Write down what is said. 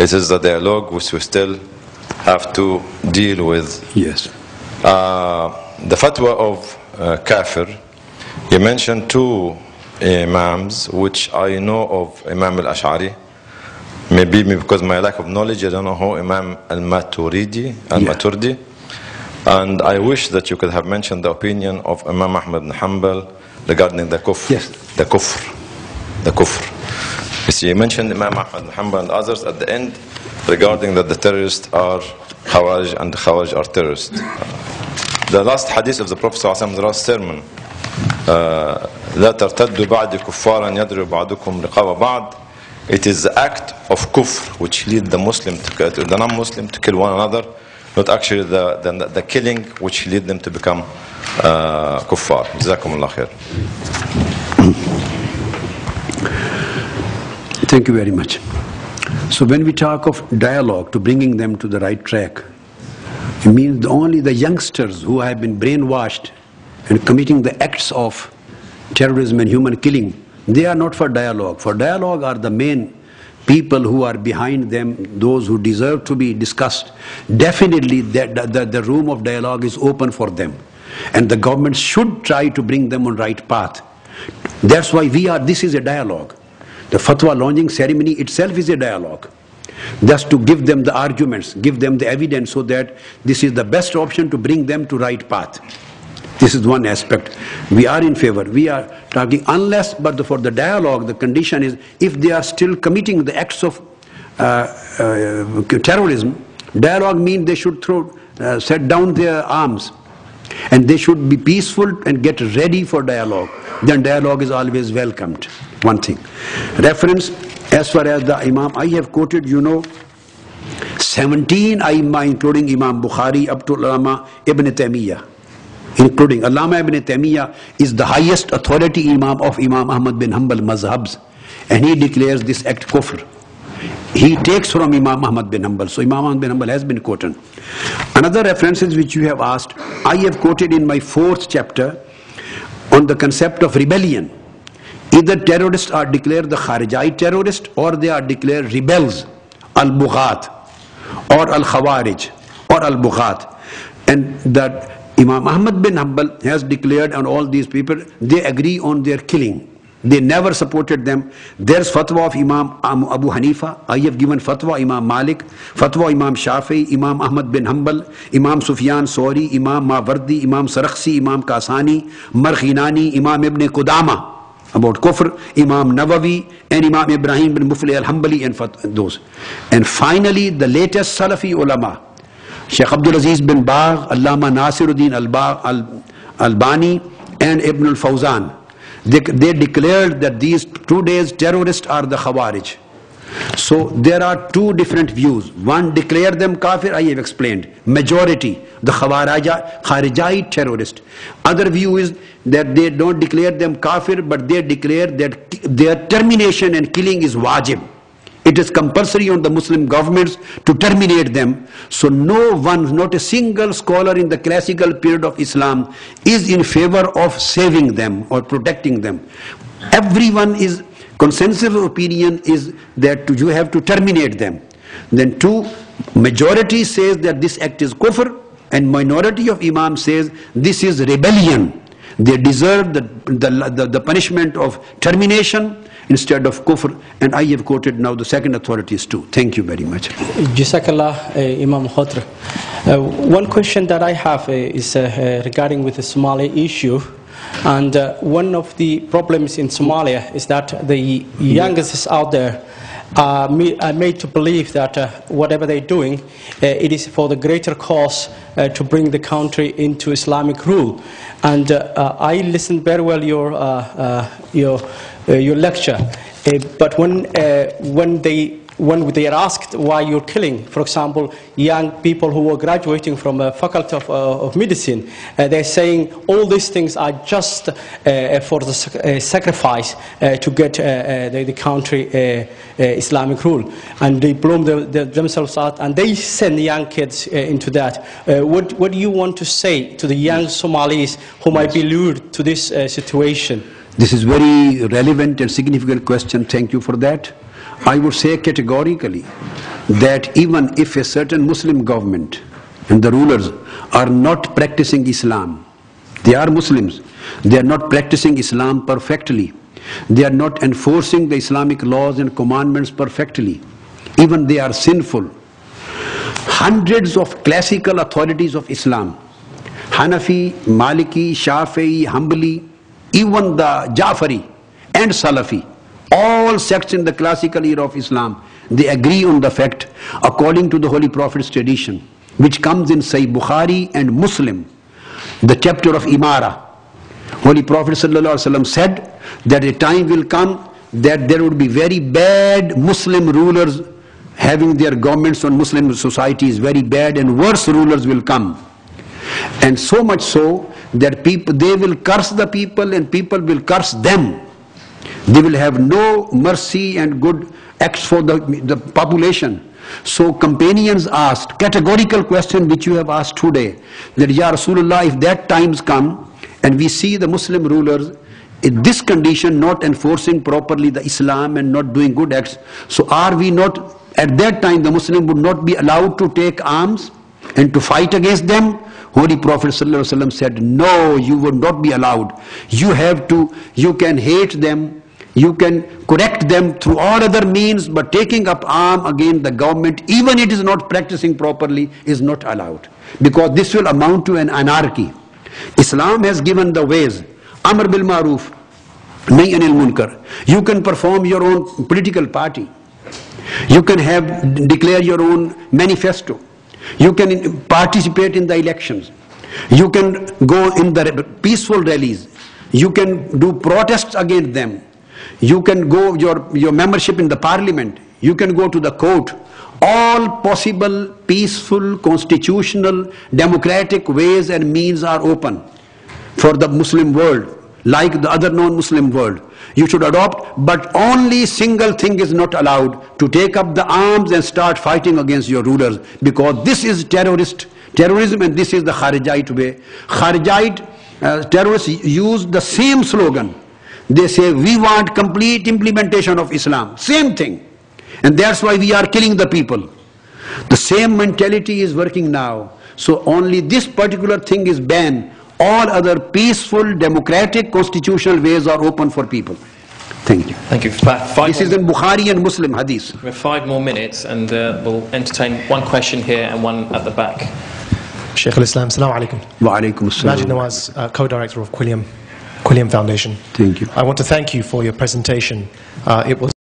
It is the dialogue which we still have to deal with. Yes. The fatwa of kafir, you mentioned two imams, which I know of Imam al-Ash'ari. Maybe because my lack of knowledge, I don't know who Imam al-Maturidi. And I wish that you could have mentioned the opinion of Imam Ahmad bin Hanbal regarding the kufr. Yes. The kufr. The kufr. You see, you mentioned Imam Ahmad bin Hanbal and others at the end regarding that the terrorists are Khawarij and the Khawarij are terrorists. The last hadith of the Prophet ﷺ, the last sermon, لا ترتدوا بعد كفارا يضرب بعضكم رقاب بعض. It is the act of kufr which lead the Muslim to the non-Muslim to kill one another, not actually the killing which lead them to become kuffar. جزاكم الله خير. Thank you very much. So when we talk of dialogue to bringing them to the right track, it means only the youngsters who have been brainwashed and committing the acts of terrorism and human killing, they are not for dialogue. For dialogue are the main people who are behind them, those who deserve to be discussed. Definitely the room of dialogue is open for them. And the government should try to bring them on right path. That's why this is a dialogue. The fatwa launching ceremony itself is a dialogue. Just to give them the arguments, give them the evidence so that this is the best option to bring them to right path. This is one aspect. We are in favor. We are talking unless, but for the dialogue, the condition is if they are still committing the acts of terrorism, dialogue means they should set down their arms and they should be peaceful and get ready for dialogue. Then dialogue is always welcomed. One thing. Reference, as far as the Imam, I have quoted, 17 Aimma, including Imam Bukhari, up to Allama Ibn Taymiyyah. Including Allama Ibn Taymiyyah is the highest authority Imam of Imam Ahmad bin Hanbal mazhabs, and he declares this act kufr. He takes from Imam Ahmad bin Hanbal, so Imam Ahmad bin Hanbal has been quoted. Another references which you have asked, I have quoted in my 4th chapter on the concept of rebellion. Either terrorists are declared the Kharijai terrorist or they are declared rebels, al-Bughat or al-Khawarij or al-Bughat. And that Imam Ahmad bin Hanbal has declared on all these people, they agree on their killing. They never supported them. There's fatwa of Imam Abu Hanifa. I have given fatwa Imam Malik, fatwa Imam Shafi, Imam Ahmad bin Hanbal, Imam Sufyan Sawri, Imam Mawardi, Imam Sarakhsi, Imam Kasani, Marghinani, Imam Ibn Qudama about kufr, Imam Nawawi and Imam Ibrahim bin Mufli al-Hanbali and those. And finally the latest Salafi ulama, Sheikh Abdul Aziz bin Bagh, Allama Nasiruddin Albani and Ibn al-Fawzan. They declared that these 2 days terrorists are the Khawarij. So there are 2 different views. One declared them kafir, I have explained. Majority, the Kharijai terrorist. Other view is that they don't declare them kafir, but they declare that their termination and killing is wajib. It is compulsory on the Muslim governments to terminate them. So no one, not a single scholar in the classical period of Islam is in favor of saving them or protecting them. Everyone is, consensus opinion is that you have to terminate them. Then majority says that this act is kufr, and minority of Imam says this is rebellion. They deserve the punishment of termination instead of kufr, and I have quoted now the second authorities too. Thank you very much. Jazakallah, Imam Khotr. One question that I have is regarding with the Somali issue. And one of the problems in Somalia is that the youngsters out there are made to believe that whatever they're doing, it is for the greater cause to bring the country into Islamic rule. And I listened very well your lecture, but when they are asked why you're killing, for example, young people who are graduating from a faculty of medicine, they're saying all these things are just for the sacrifice to get the country Islamic rule, and they blow themselves out, and they send young kids into that. What do you want to say to the young Somalis who might be lured to this situation? This is very relevant and significant question. Thank you for that. I would say categorically that even if a certain Muslim government and the rulers are not practicing Islam, they are Muslims, they are not practicing Islam perfectly, they are not enforcing the Islamic laws and commandments perfectly, even they are sinful. Hundreds of classical authorities of Islam, Hanafi, Maliki, Shafi'i, Hanbali, even the Jafari and Salafi, all sects in the classical era of Islam, they agree on the fact, according to the Holy Prophet's tradition, which comes in Sahih Bukhari and Muslim, the chapter of Imara. Holy Prophet ﷺ said that a time will come that there would be very bad Muslim rulers having their governments on Muslim societies, very bad, and worse rulers will come. And so much so that they will curse the people and people will curse them. They will have no mercy and good acts for the population. So companions asked, categorical question which you have asked today, that Ya Rasulullah, if that times come and we see the Muslim rulers in this condition not enforcing properly the Islam and not doing good acts, so are we not, at that time the Muslim would not be allowed to take arms and to fight against them? Holy Prophet ﷺ said, no, you would not be allowed. You can hate them, you can correct them through all other means, but taking up arm against the government, even it is not practicing properly, is not allowed. Because this will amount to an anarchy. Islam has given the ways. Amr bil Maruf, Nahy Anil Munkar. You can perform your own political party. You can declare your own manifesto. You can participate in the elections. You can go in the peaceful rallies. You can do protests against them. You can go your membership in the parliament. You can go to the court. All possible peaceful, constitutional, democratic ways and means are open for the Muslim world, like the other non-Muslim world. You should adopt, but only single thing is not allowed, to take up the arms and start fighting against your rulers, because this is terrorism, and this is the Kharijite way. Kharijite terrorists use the same slogan. They say, we want complete implementation of Islam. Same thing. And that's why we are killing the people. The same mentality is working now. So only this particular thing is banned. All other peaceful, democratic, constitutional ways are open for people. Thank you. Thank you. This is in Bukhari and Muslim hadith. We have 5 more minutes, and we'll entertain one question here and one at the back. Shaykh al-Islam, assalamu alaikum. Wa alaikum assalam. Majid Nawaz, co-director of Quilliam Foundation. Thank you. I want to thank you for your presentation. It was